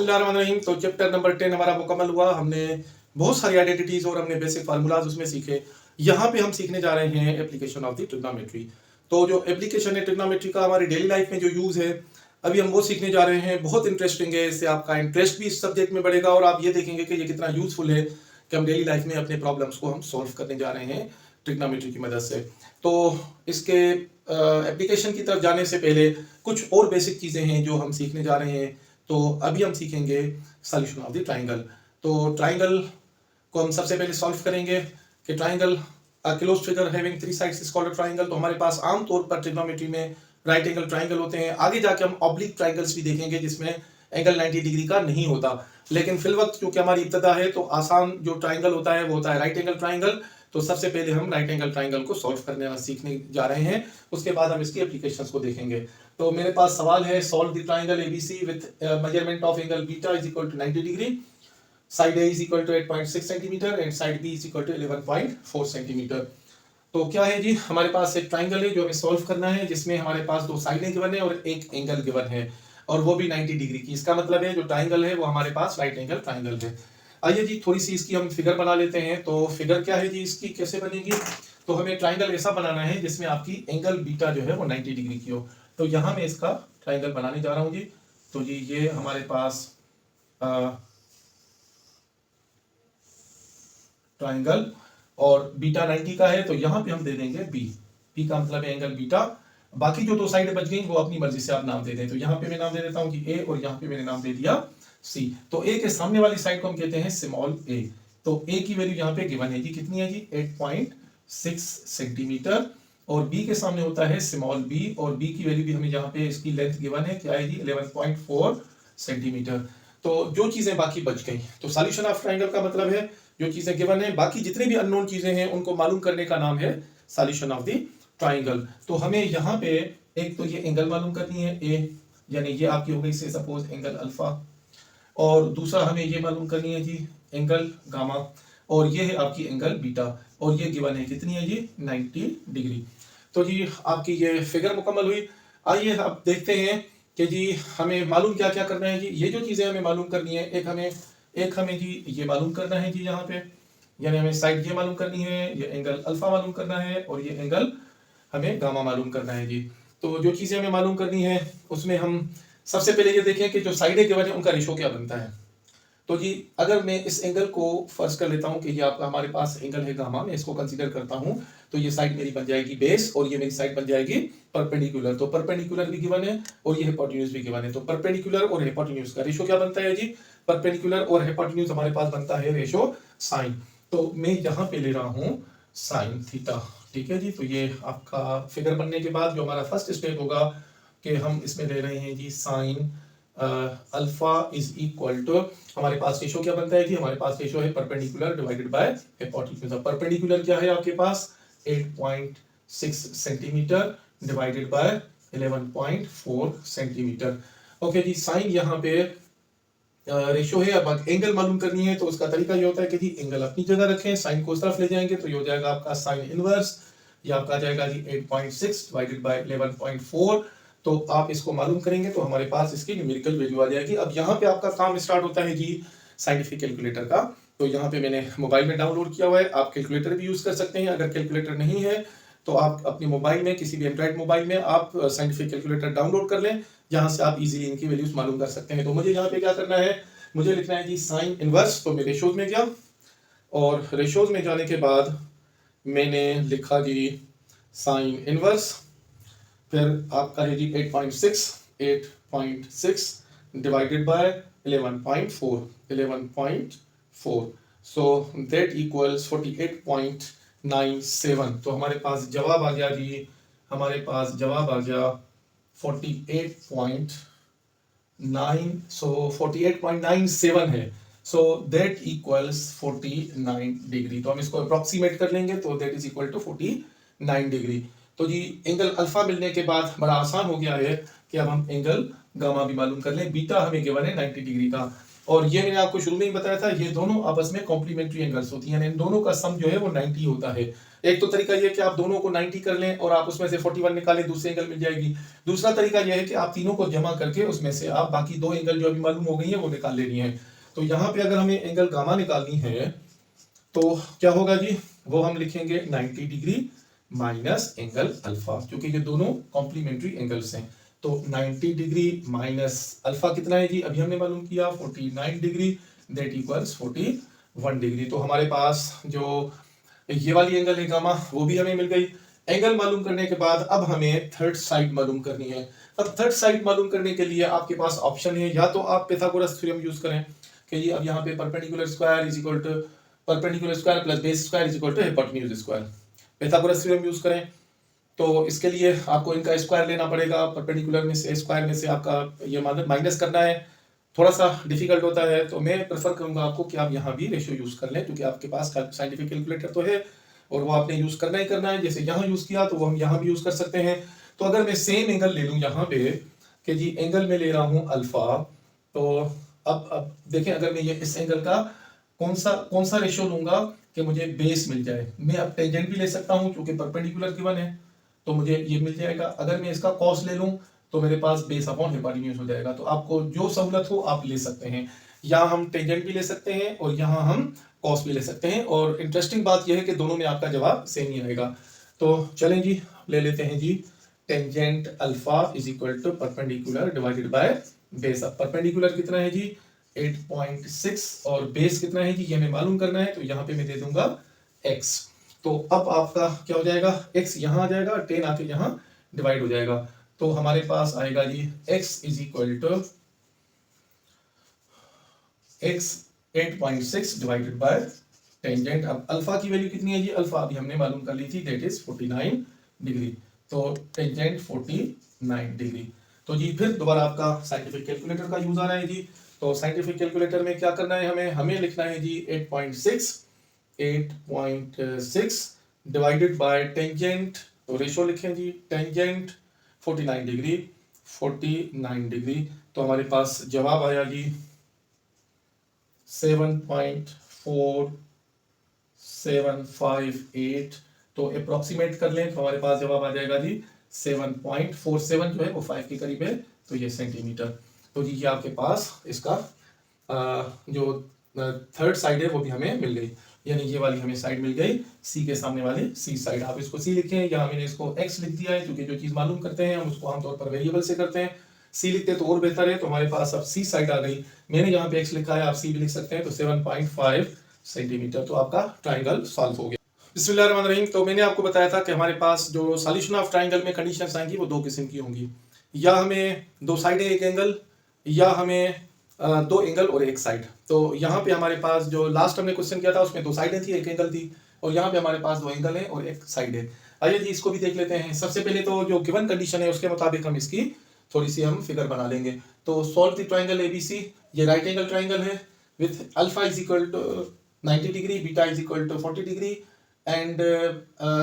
बिस्मिल्लाहिर्रहमानिर्रहीम। तो chapter number 10 हमारा मुकम्मल हुआ। हमने बहुत सारी आइडेंटिटीज और हमने बेसिक फार्मूलाज उसमें सीखे। यहाँ पे हम सीखने जा रहे हैं एप्लीकेशन ऑफ द ट्रिग्नोमेट्री। तो जो एप्लीकेशन है ट्रिग्नोमेट्री का हमारी डेली लाइफ में जो यूज़ है, अभी हम वो सीखने जा रहे हैं। बहुत इंटरेस्टिंग है, इससे आपका इंटरेस्ट भी इस सब्जेक्ट में बढ़ेगा और आप ये देखेंगे कि ये कितना यूजफुल है कि हम डेली लाइफ में अपने प्रॉब्लम्स को हम सॉल्व करने जा रहे हैं ट्रिग्नोमेट्री की मदद से। तो इसके एप्लीकेशन की तरफ जाने से पहले कुछ और बेसिक चीज़ें हैं जो हम सीखने जा रहे हैं। तो अभी हम सीखेंगे सॉल्यूशन ऑफ द ट्राइंगल। तो ट्राइंगल को हम सबसे पहले सॉल्व करेंगे कि triangle closed figure having three sides is called a triangle. तो हमारे पास आमतौर पर ट्रिग्नोमेट्री में राइट एंगल ट्राइंगल होते हैं। आगे जाके हम ऑब्लिक ट्राइंगल्स भी देखेंगे जिसमें एंगल 90 डिग्री का नहीं होता। लेकिन फिल वक्त क्योंकि हमारी इब्तदा है तो आसान जो ट्राइंगल होता है वो होता है राइट एंगल ट्राइंगल। तो सबसे पहले हम राइट एंगल ट्राइंगल को सॉल्व करने सीखने जा रहे हैं, उसके बाद हम इसकी एप्लीकेशंस को देखेंगे। तो मेरे पास सवाल है, solve the triangle ABC with measurement of angle beta is equal to 90 degree, side A is equal to 8.6 centimetre and side B is equal to 11.4 centimetre. तो क्या है जी, हमारे पास एक ट्राइंगल है जो हमें सॉल्व करना है, जिसमें हमारे पास दो साइडें गिवन है और एक एंगल गिवन है और वो भी 90 डिग्री की। इसका मतलब है जो ट्राइंगल है वो हमारे पास राइट एंगल ट्राइंगल है। आइए जी थोड़ी सी इसकी हम फिगर बना लेते हैं। तो फिगर क्या है जी, इसकी कैसे बनेगी? तो हमें ट्राइंगल ऐसा बनाना है जिसमें आपकी एंगल बीटा जो है वो 90 डिग्री की हो। तो यहाँ मैं इसका ट्राइंगल बनाने जा रहा हूँ जी। तो जी ये हमारे पास ट्राइंगल और बीटा 90 का है, तो यहाँ पे हम दे देंगे बी। बी का मतलब है एंगल बीटा। बाकी जो दो साइड बच गई वो अपनी मर्जी से आप नाम दे दें। तो यहाँ पे मैं नाम दे देता हूँ कि ए और यहाँ पे मैंने नाम दे दिया सी। तो ए के सामने वाली साइड को हम कहते हैं स्मॉल ए। तो ए की वैल्यू यहाँ पे गिवन है जी, कितनी है जी 8.6 सेंटीमीटर। और बी के सामने होता है स्मॉल बी और बी की वैल्यू भी हमें यहाँ पे इसकी लेंथ गिवन है, क्या है जी 11.4 सेंटीमीटर। तो जो चीजें बाकी बच गई, तो सॉल्यूशन ऑफ ट्राइंगल का मतलब है जो चीजें गिवन है, बाकी जितनी भी अननोन चीजें हैं उनको मालूम करने का नाम है सॉल्यूशन ऑफ द ट्राइंगल। तो हमें यहाँ पे एक तो ये एंगल मालूम करनी है ए, यानी ये आपकी हो गई से सपोज एंगल अल्फा, और दूसरा हमें ये मालूम करनी है जी एंगल गामा, और ये है आपकी एंगल बीटा, और ये गिवन है कितनी है जी 90 डिग्री। तो जी आपकी ये फिगर मुकम्मल हुई। आइए अब देखते हैं कि जी हमें मालूम क्या क्या करना है जी। ये जो चीज़ें हमें मालूम करनी है, एक हमें जी ये मालूम करना है जी यहाँ पे, यानी हमें साइड ये मालूम करनी है, ये एंगल अल्फा मालूम करना है और ये एंगल हमें गामा मालूम करना है जी। तो जो चीज़ें हमें मालूम करनी है उसमें हम सबसे पहले ये देखें कि जो साइडें गिवन है उनका रेशो क्या बनता है। तो जी अगर मैं इस एंगल को फर्स्ट कर लेता हूँ कि ये आपका हमारे पास एंगल है गामा, मैं इसको कंसीडर करता हूँ, तो ये साइड मेरी बन जाएगी बेस और ये मेरी साइड बन जाएगी परपेंडिकुलर। तो परपेंडिकुलर भी गिवन है और ये हिपोटेन्यूज भी गिवन है। तो परपेंडिकुलर और हिपोटेन्यूज का रेशो क्या बनता है जी, परपेंडिकुलर और हिपोटेन्यूज हमारे पास बनता है रेशो साइन। तो मैं यहाँ पे ले रहा हूँ साइन थीटा, ठीक है जी। तो ये आपका फिगर बनने के बाद जो हमारा फर्स्ट स्टेप होगा कि हम इसमें ले रहे हैं जी sine alpha is equal to, हमारे पास रेशो क्या बनता है जी, हमारे पास रेशो है perpendicular divided by hypotenuse. Perpendicular क्या है आपके पास 8.6 centimetre divided by 11.4 centimetre. Okay जी, साइन यहाँ पे रेशो है। अब एंगल मालूम करनी है तो उसका तरीका ये होता है कि जी एंगल अपनी जगह रखें, साइन को उस तरफ ले जाएंगे तो ये हो जाएगा आपका साइन इनवर्स, ये आपका जाएगा जी 8.6 डिवाइडेड बाय 11.4। तो आप इसको मालूम करेंगे तो हमारे पास इसकी न्यूमेरिकल वैल्यू आ जाएगी। अब यहाँ पे आपका काम स्टार्ट होता है जी साइंटिफिक कैलकुलेटर का। तो यहाँ पे मैंने मोबाइल में डाउनलोड किया हुआ है, आप कैलकुलेटर भी यूज कर सकते हैं। अगर कैलकुलेटर नहीं है तो आप अपने मोबाइल में किसी भी एंड्रॉइड मोबाइल में आप साइंटिफिक कैलकुलेटर डाउनलोड कर लें, जहाँ से आप इजीली इनकी वैल्यूज मालूम कर सकते हैं। तो मुझे यहाँ पे क्या करना है, मुझे लिखना है जी साइन इनवर्स। तो मैं रेशोज में गया और रेशोज में जाने के बाद मैंने लिखा जी साइन इनवर्स, फिर आपका है जी 8.6 divided by 11.4, so that equals 48.97। तो हमारे पास जवाब आ गया जी, हमारे पास जवाब आ गया 48.9, सो 48.97 है। So that equals 49 degree. तो हम इसको अप्रोक्सीमेट कर लेंगे तो that is equal to 49 degree. तो जी एंगल अल्फा मिलने के बाद बड़ा आसान हो गया है कि अब हम एंगल गामा भी मालूम कर लें। बीटा हमें गिवन है 90 डिग्री का। और ये मैंने आपको शुरू में ही बताया था, ये दोनों आपस में कॉम्प्लीमेंट्री एंगल्स होती हैं, इन दोनों का सम जो है वो 90 होता है। एक तो तरीका ये कि आप दोनों को 90 कर लें और आप उसमें से 41 निकालें, दूसरी एंगल मिल जाएगी। दूसरा तरीका यह है कि आप तीनों को जमा करके उसमें से आप बाकी दो एंगल जो अभी मालूम हो गई है वो निकाल लेनी है। तो यहाँ पे अगर हमें एंगल गामा निकालनी है तो क्या होगा जी, वो हम लिखेंगे 90 डिग्री माइनस एंगल अल्फा, क्योंकि ये दोनों कॉम्प्लीमेंट्री एंगल्स हैं। तो 90 डिग्री माइनस अल्फा कितना है जी, अभी हमने मालूम किया 49 डिग्री, दैट इक्वल्स 41 डिग्री। तो हमारे पास जो ये वाली एंगल है गामा वो भी हमें मिल गई। एंगल मालूम करने के बाद अब हमें थर्ड साइड मालूम करनी है। अब थर्ड साइड मालूम करने के लिए आपके पास ऑप्शन है, या तो आप पाइथागोरस थ्योरम यूज करें कि जी अब यहाँ पे perpendicular square is equal to perpendicular square plus base square is equal to hypotenuse square, Pythagoras theorem use करें। तो इसके लिए आपको इनका स्क्वायर लेना पड़ेगा, परपेंडिकुलर में से स्क्वायर में से आपका ये माइनस करना है, थोड़ा सा डिफिकल्ट होता है। तो मैं प्रेफर करूंगा आपको कि आप यहाँ भी रेशियो यूज कर लें, क्योंकि आपके पास साइंटिफिक कैलकुलेटर तो है और वो आपने यूज करना ही करना है। जैसे यहाँ यूज किया तो वो हम यहाँ भी यूज कर सकते हैं। तो अगर मैं सेम एंगल ले लूँ यहाँ पे कि जी एंगल में ले रहा हूँ अल्फा, तो अब देखें अगर मैं ये इस एंगल का कौन सा रेशियो लूंगा कि मुझे बेस मिल जाए। मैं अब टेंजेंट भी ले सकता हूँ क्योंकि परपेंडिकुलर गिवन है तो मुझे ये मिल जाएगा। अगर मैं इसका कॉस ले लूँ तो मेरे पास बेस अपॉन हिपोटेन्यूज हो जाएगा। तो आपको जो सहूलत हो आप ले सकते हैं, यहाँ हम टेंजेंट भी ले सकते हैं और यहाँ हम कॉस भी ले सकते हैं। और इंटरेस्टिंग बात यह है कि दोनों में आपका जवाब सेम ही आएगा। तो चलें जी ले लेते हैं जी tangent alpha is equal to perpendicular divided by base. अब परपेंडिकुलर कितना है जी 8.6 और बेस कितना है जी ये हमें मालूम करना है। तो यहाँ पे मैं दे दूंगा x। तो अब आपका क्या हो जाएगा, x यहाँ आ जाएगा, 10 आके यहाँ डिवाइड हो जाएगा। तो हमारे पास आएगा जी x is equal to x 8.6 divided by tangent. अब अल्फा की वैल्यू कितनी है जी, अल्फा अभी हमने मालूम कर ली थी, दैट इज 49 डिग्री। तो टेंजेंट 49 डिग्री। तो जी फिर दोबारा आपका साइंटिफिक कैलकुलेटर का यूज आ रहा है जी। तो साइंटिफिक कैलकुलेटर में क्या करना है, हमें लिखना है जी 8.6 डिवाइडेड बाय टेंजेंट। तो रेशो लिखें जी टेंजेंट 49 डिग्री। तो हमारे पास जवाब आया जी 7.4758। तो अप्रोक्सीमेट कर लें तो हमारे पास जवाब आ जाएगा जी 7.47 जो है वो 5 के करीब है। तो ये सेंटीमीटर। तो जी ये आपके पास इसका जो थर्ड साइड है वो भी हमें मिल गई, यानी ये वाली हमें साइड मिल गई, सी के सामने वाली सी साइड। आप इसको सी लिखें, यहाँ मैंने इसको एक्स लिख दिया है क्योंकि जो चीज मालूम करते हैं हम उसको आमतौर पर वेरिएबल से करते हैं। सी लिखते तो और बेहतर है। तो हमारे पास अब सी साइड आ गई, मैंने यहाँ पे एक्स लिखा है, आप सी भी लिख सकते हैं। तो 7.5 सेंटीमीटर। तो आपका ट्राइंगल सॉल्व हो गया। बिस्मिल्लाहिर्रहमानिर्रहीम। तो मैंने आपको बताया था कि हमारे पास जो सॉल्यूशन ऑफ ट्राइंगल में कंडीशंस आएंगी वो दो किस्म की होंगी, या हमें दो साइडें एक एंगल, या हमें दो एंगल और एक साइड। तो यहाँ पे हमारे पास जो लास्ट हमने क्वेश्चन किया था उसमें दो साइडें थी एक एंगल थी, और यहाँ पे हमारे पास दो एंगल है और एक साइड है। आइए जी इसको भी देख लेते हैं। सबसे पहले तो जो गिवन कंडीशन है उसके मुताबिक हम इसकी थोड़ी सी हम फिगर बना लेंगे। तो सॉल्व द ट्राइंगल एबीसी। ये राइट एंगल ट्राइंगल है with alpha is equal to 90 degree, beta is equal to 40 degree and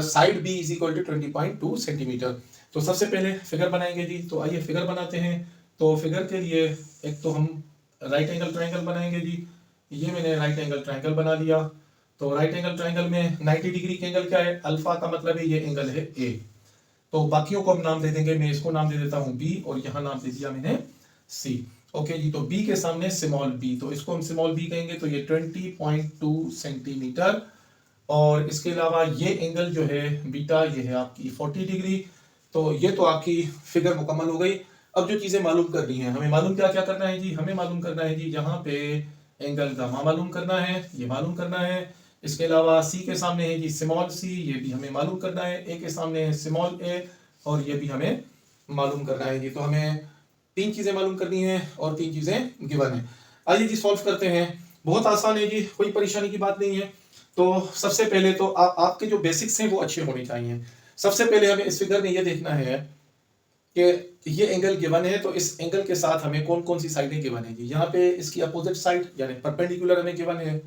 side B is equal to 20.2 centimetre. तो सबसे पहले फिगर बनाएंगे जी। तो आइए फिगर बनाते हैं। तो फिगर के लिए एक तो हम राइट एंगल ट्राइंगल बनाएंगे जी। ये मैंने राइट एंगल ट्राइंगल बना लिया। तो राइट एंगल ट्राइंगल में 90 डिग्री के एंगल क्या है, अल्फा का मतलब है ये एंगल है ए। तो बाकियों को हम नाम दे देंगे, मैं इसको नाम दे देता हूं बी और यहाँ नाम दे दिया मैंने सी। ओके जी। तो बी के सामने स्मॉल बी, तो इसको हम स्मॉल बी कहेंगे। तो ये 20.2 सेंटीमीटर। और इसके अलावा ये एंगल जो है बीटा ये है आपकी 40 डिग्री। तो ये तो आपकी फिगर मुकम्मल हो गई। अब जो चीजें मालूम करनी है, हमें मालूम क्या क्या करना है जी, हमें मालूम करना है जी यहाँ पे एंगल गामा मालूम करना है, ये मालूम करना है। इसके अलावा सी के सामने है जी स्मॉल सी, ये भी हमें मालूम करना है। ए के सामने है स्मॉल ए और ये भी हमें मालूम करना है जी। तो हमें तीन चीजें मालूम करनी है और तीन चीजें गिवन है। आइए जी सॉल्व करते हैं। बहुत आसान है जी, कोई परेशानी की बात नहीं है। तो सबसे पहले तो आपके जो बेसिक्स हैं वो अच्छे होने चाहिए। सबसे पहले हमें इस फिगर में ये देखना है कि ये एंगल गिवन है, तो इस एंगल के साथ हमें कौन कौन सी साइडें गिवन है जी। यहाँ पे इसकी अपोजिट साइड यानी परपेंडिकुलर हमें गिवन है।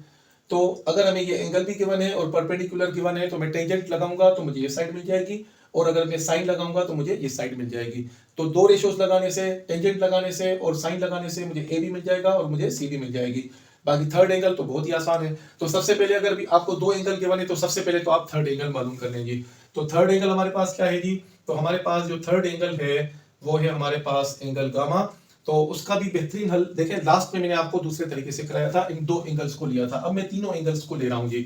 तो अगर हमें ये एंगल भी गिवन है और परपेंडिकुलर गिवन है तो मैं टेंजेंट लगाऊंगा तो मुझे ये साइड मिल जाएगी, और अगर मैं साइन लगाऊंगा तो मुझे ये साइड मिल जाएगी। तो दो रेशियोज लगाने से, टेंजेंट लगाने से और साइन लगाने से मुझे ए भी मिल जाएगा और मुझे सी भी मिल जाएगी। बाकी थर्ड एंगल तो बहुत ही आसान है। तो सबसे पहले अगर भी आपको दो एंगल के बने तो सबसे पहले तो आप थर्ड एंगल मालूम कर लेंगे। तो थर्ड एंगल हमारे पास क्या है जी? तो हमारे पास जो थर्ड एंगल है वो है हमारे पास एंगल गामा। तो उसका भी बेहतरीन हल देखें, लास्ट में मैंने आपको दूसरे तरीके से कराया था, इन दो एंगल्स को लिया था। अब मैं तीनों एंगल्स को ले रहा हूं जी।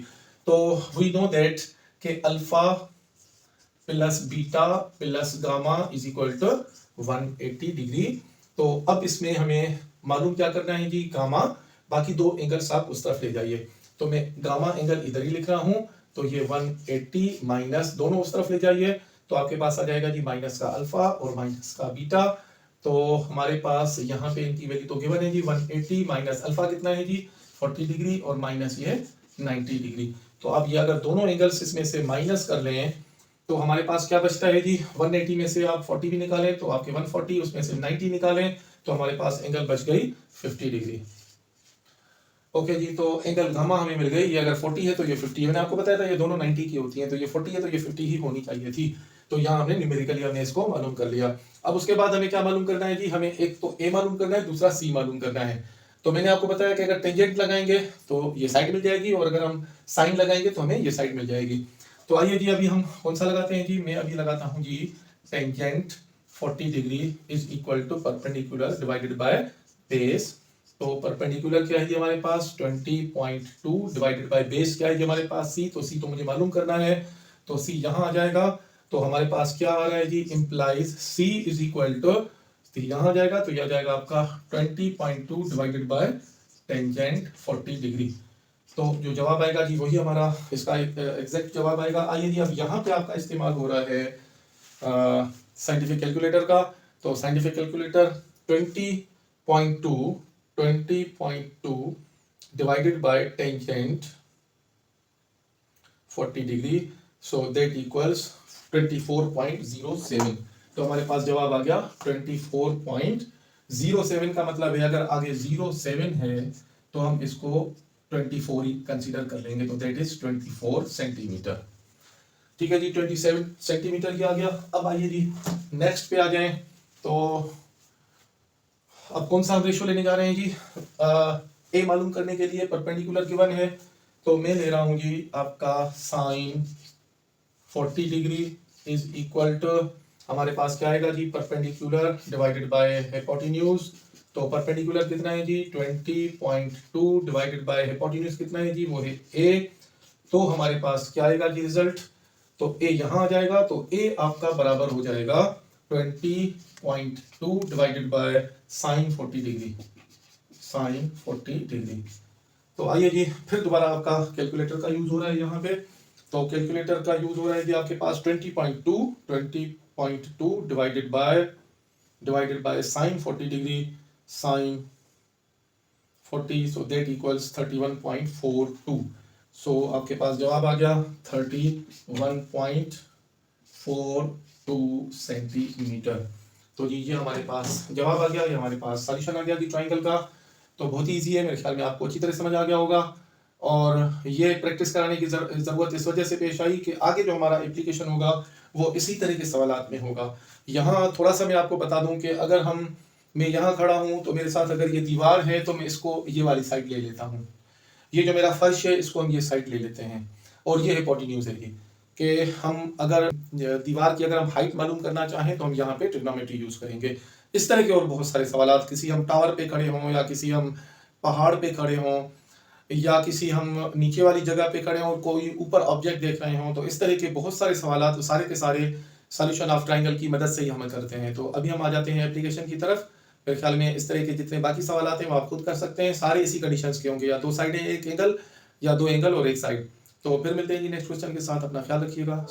तो वी नो दैट के alpha plus beta plus gamma is equal to 180 degree. तो अब इसमें हमें मालूम क्या करना है जी? गामा। बाकी दो एंगल्स आप उस तरफ ले जाइए। तो मैं गामा एंगल इधर ही लिख रहा हूं। तो ये 180 माइनस दोनों उस तरफ ले जाइए, तो आपके पास आ जाएगा जी माइनस का अल्फा और माइनस का बीटा। तो हमारे पास यहाँ पे इनकी वैल्यू तो गिवन है जी, 180 माइनस अल्फा कितना है जी? 40 डिग्री और माइनस ये 90 डिग्री। तो अब ये अगर दोनों एंगल्स इसमें से माइनस कर लें तो हमारे पास क्या बचता है जी? 180 में से आप 40 भी निकालें तो आपके 140, उसमें से 90 निकालें तो हमारे पास एंगल बच गई 50 डिग्री। ओके जी, तो एंगल गामा हमें मिल गई। ये अगर 40 है तो ये 50 है। मैंने आपको बताया था ये दोनों 90 की होती हैं, तो ये 40 है तो ये 50 ही होनी चाहिए थी। तो यहाँ हमने न्यूमेरिकली हमने इसको मालूम कर लिया। अब उसके बाद हमें क्या मालूम करना है जी? हमें एक तो ए मालूम करना है, दूसरा सी मालूम करना है। तो मैंने आपको बताया कि अगर टेंजेंट लगाएंगे तो ये साइड मिल जाएगी और अगर हम साइन लगाएंगे तो हमें ये साइड मिल जाएगी। तो आइए जी अभी हम कौन सा लगाते हैं जी? मैं अभी लगाता हूँ जी tangent 40 degree is equal to perpendicular divided by base. तो परपेंडिकुलर क्या है जी हमारे पास? 20.2 डिवाइडेड बाय बेस क्या है जी हमारे पास? सी। तो सी तो मुझे मालूम करना है, तो सी यहाँ आ जाएगा। तो हमारे पास क्या आ रहा है जी? Implies C is equal to, यहाँ आ जाएगा तो यह आ जाएगा आपका 20.2 डिवाइडेड बाय टेंजेंट 40 डिग्री। तो जो जवाब आएगा जी वही हमारा इसका एग्जैक्ट जवाब आएगा। आइए जी अब यहाँ पे आपका इस्तेमाल हो रहा है साइंटिफिक कैलकुलेटर का। तो scientific calculator 20.2 divided by tangent 40 degree, so that equals 24.07। तो हमारे पास जवाब आ गया 24.07। का मतलब है अगर आगे 07 है तो हम इसको 24 ही कंसीडर कर लेंगे, तो दैट इज 24 सेंटीमीटर। ठीक है जी, 27 सेंटीमीटर ही आ गया। अब आइए जी नेक्स्ट पे आ जाएं। तो अब कौन सा रेशियो लेने जा रहे हैं जी? ए मालूम करने के लिए परपेंडिकुलर गिवन है, तो मैं ले रहा हूं जी आपका sine 40 degree is equal to, हमारे पास क्या आएगा जी? Perpendicular divided by hypotenuse. तो परपेंडिकुलर कितना है जी? 20.2 डिवाइडेड बाय हिपोटेन्यूज कितना है जी? वो है ए। तो हमारे पास क्या आएगा जी रिजल्ट? तो ए यहाँ आ जाएगा, तो ए आपका बराबर हो जाएगा 20.2 divided by sine 40 degree, sine 40 degree. तो आइए जी फिर दोबारा आपका कैलकुलेटर का यूज हो रहा है यहाँ पे। तो कैलकुलेटर का यूज हो रहा है जी आपके पास 20.2 divided by sine 40 degree, sine 40, so that equals 31.42। So आपके पास जवाब आ गया 31.42 सेंटीमीटर। तो जी ये हमारे पास जवाब आ गया, ये हमारे पास सॉल्यूशन आ गया जी ट्रायंगल का। तो बहुत ही ईजी है, मेरे ख्याल में आपको अच्छी तरह समझ आ गया होगा। और ये प्रैक्टिस कराने की ज़रूरत इस वजह से पेश आई कि आगे जो हमारा एप्लीकेशन होगा वो इसी तरह के सवालात में होगा। यहाँ थोड़ा सा मैं आपको बता दूं कि अगर मैं यहाँ खड़ा हूँ तो मेरे साथ अगर ये दीवार है तो मैं इसको ये वाली साइड ले लेता हूँ, ये जो मेरा फर्श है इसको हम ये साइड ले लेते हैं, और ये हिपोटेन्यूज है ये कि हम अगर दीवार की अगर हम हाइट मालूम करना चाहें तो हम यहाँ पे ट्रिग्नोमेट्री यूज करेंगे। इस तरह के और बहुत सारे सवालात, किसी हम टावर पे खड़े हों या किसी हम पहाड़ पे खड़े हों या किसी हम नीचे वाली जगह पे खड़े हों और कोई ऊपर ऑब्जेक्ट देख रहे हों, तो इस तरह के बहुत सारे सवालात तो सारे के सारे सॉल्यूशन ऑफ ट्रायंगल की मदद से ही हम करते हैं। तो अभी हम आ जाते हैं एप्लीकेशन की तरफ। मेरे ख्याल में इस तरह के जितने बाकी सवालात हैं वो आप खुद कर सकते हैं, सारे इसी कंडीशंस के होंगे, या दो साइडें एक एंगल या दो एंगल और एक साइड। तो फिर मिलते हैं जी नेक्स्ट क्वेश्चन के साथ। अपना ख्याल रखिएगा।